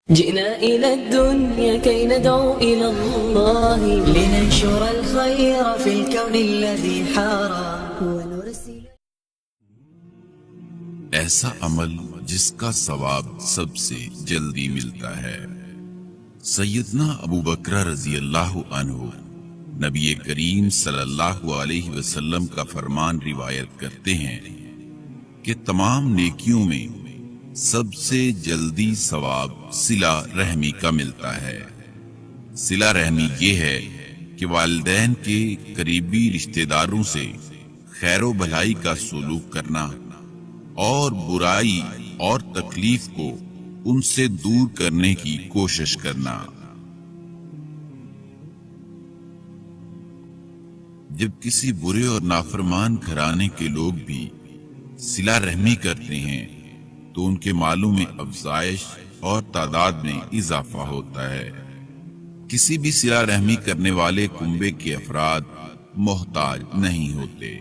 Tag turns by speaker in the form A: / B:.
A: جئنا إلى الدنيا كي ندعو إلى الله
B: لننشر الخير في الكون الذي حارى ونرسل
C: ایسا عمل جس کا ثواب سب سے جلدی ملتا ہے۔ سیدنا ابو بکر رضی اللہ عنہ نبی کریم صلی اللہ علیہ وسلم کا فرمان روایت کرتے ہیں کہ تمام نیکیوں میں سب سے جلدی ثواب صلہ رحمی کا ملتا ہے۔ صلہ رحمی یہ ہے کہ والدین کے قریبی رشتہ داروں سے خیر و بھلائی کا سلوک کرنا اور برائی اور تکلیف کو ان سے دور کرنے کی کوشش کرنا۔ جب کسی برے اور نافرمان گھرانے کے لوگ بھی صلہ رحمی کرتے ہیں تو ان کے مالوں میں افزائش اور تعداد میں اضافہ ہوتا ہے۔ کسی بھی صلہ رحمی کرنے والے کنبے کے افراد محتاج نہیں ہوتے۔